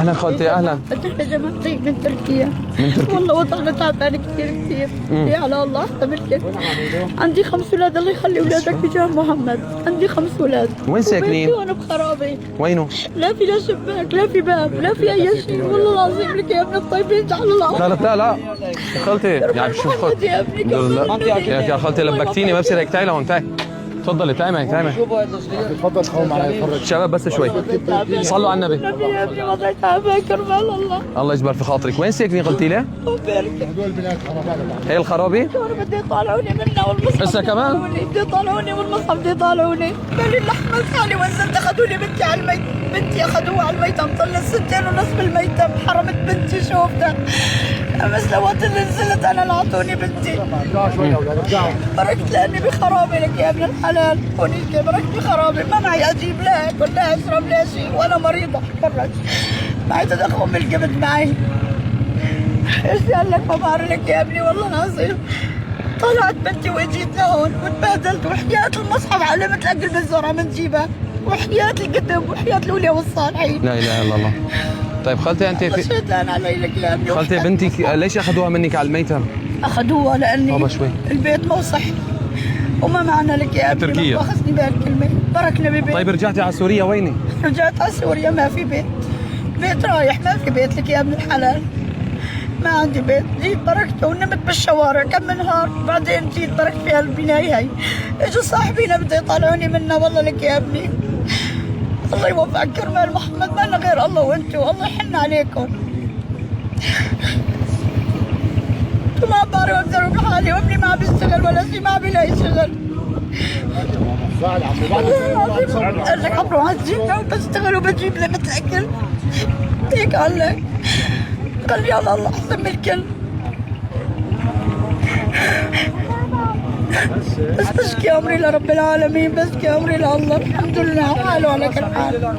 اهلا خالتي اهلا. احنا جماعتي من تركيا. من تركيا والله وضعنا تعبان كثير. يا على الله احتملك. عندي 5 اولاد، الله يخلي اولادك بجاه محمد. عندي 5 اولاد. وين ساكنين؟ وانا بخرابي. وينه؟ لا في لا شباك لا في باب لا في اي شيء، والله العظيم لك يا ابن الطيبين جعل الله. لا خالتي يعني شوف خالتي يا ابني يا خالتي لبكتيني، ما بصير هيك. تعي لهون تعي. تفضلي تعي معي تعي معي. تفضل خوم معي اتفرج. شباب بس شوي صلوا على النبي. يا ابني والله تعبان كرمال الله. الله يجبر في خاطرك. وين ساكنين قلتي لي؟ هدول بنات خرابات. هي الخرابي؟ انا بدي يطالعوني منها والمصحف. هسه كمان؟ بدي يطالعوني والمصحف بدي يطالعوني. بالي اللحمة ثاني وزنت اخذوني بنتي على الميت، بنتي اخذوها على الميتم، طلت 2 ونص بالميتم، حرمت بنتي شوفتها. بس لو اللي نزلت انا اللي اعطوني بنتي. بركت لاني بخرابي لك يا ابن الحلال، ونيجي بركت بخرابي، ما معي اجيب لا اكل لا اشرب لا شيء، وانا مريضه اتفرج. معي تدخل الجبد معي. ايش قال لك ما بعرف لك يا ابني والله العظيم. طلعت بنتي واجيت لهون وتبهدلت، وحياة المصحف علمت اكل بالزرعه من جيبها، وحياة الكتب وحياة الاولياء والصالحين. لا اله الا الله. طيب خالتي انت شهد لان علي لك يا ابني. خالتي بنتك ليش اخذوها منك على الميتم؟ اخذوها لاني بابا شوي البيت مو صح وما معنا لك يا ابني. تركيا. اخذني بهالكلمه بركنا ببيت. طيب رجعتي على سوريا ويني؟ رجعت على سوريا ما في بيت، بيت رايح ما في بيت لك يا ابن الحلال. ما عندي بيت، جيت بركت ونمت بالشوارع كم نهار، بعدين جيت بركت في هالبنايه هي. اجوا صاحبينا بده يطلعوني منها، والله لك يا ابني الله يوفقك كرمال محمد، ما لنا غير الله وانتم، الله يحن عليكم. ما بعرف اقدر بحالي، وابني ما بيشتغل ولا شيء، ما بيلاقي شغل. قال لك عبرو عزيزنا وبشتغل وبجيب لك الاكل. هيك قال لك. قال لي يلا الله احسن من الكل. بس بشكي امري لرب العالمين، بشكي امري لله، الحمد لله على حاله وعلى كل حال.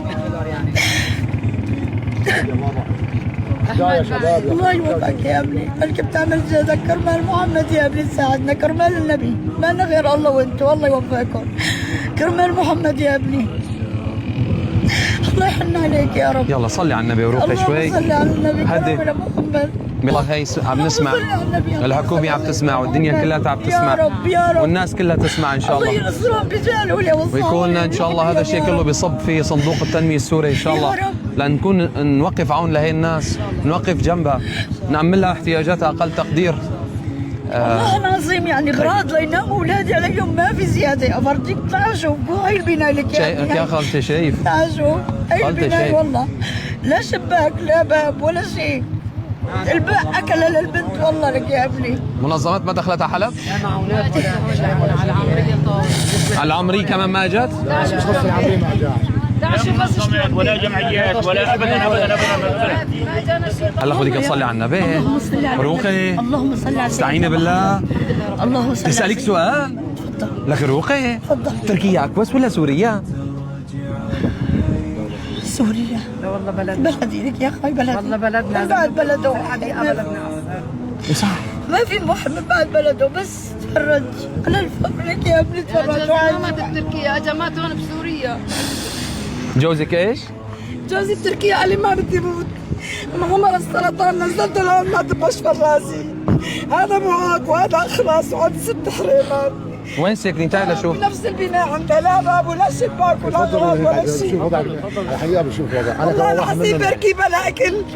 الله يوفقك يا ابني، انك بتعمل جهدك كرمال محمد يا ابني، تساعدنا كرمال النبي، ما لنا غير الله وانتم، الله يوفقكم كرمال محمد يا ابني. الله يحن عليك يا رب. يلا صلي على النبي وروحي شوي. اللهم صل على النبي هدي كرمال محمد. والله هي عم نسمع، الحكومة عم تسمع والدنيا كلها عم تسمع، يا رب يا رب، والناس كلها تسمع ان شاء الله. الله ينصرهم بجاه الاولياء والصالحين، ويكون ان شاء الله هذا الشيء كله بيصب في صندوق التنمية السوري ان شاء الله، لنكون نوقف عون لهي الناس، نوقف جنبها، نعمل لها احتياجاتها اقل تقدير. والله العظيم يعني اغراض ليناموا اولادي عليهم ما في زياده، افرجيك تعال شوفوا هاي البنايه لك يا خالتي شايف؟ تعال شوف هاي البنايه والله لا شباك لا باب ولا شيء، الباء اكل للبنت والله لك يا ابني. منظمات ما دخلت على حلب؟ على العمري كمان ما اجت؟ ولا جمعيات ولا ابدا ابدا ابدا. هلا بدك تصلي على النبي. روقي. اللهم صل على استعيني بالله. اللهم صل. اسالك سؤال. تفضل. لك روقي. تفضل. تركيا اكبس ولا سوريا؟ سوريا. لا والله بلدنا. بلدي لك يا اخي بلدي. والله بلدنا. بعد بلده بلدنا. صح. ما في محمد بعد بلده، بس تفرج على الفقر لك يا ابني، تفرج ما بتركيا، اجمعت هون بسوريا. جوزك ايش؟ جوزي بتركيا قال لي ما بدي موت، مرض السرطان نزلت الان ما بشفى راسي، هذا معاق وهذا اخلاص وعندي 6 حريمات. وين ساكنين؟ تعال اشوف. بنفس البناء عندها لا باب ولا شباك ولا غراب ولا شيء. الحقيقه بشوف وضع. والله العظيم بركي بلا اكل.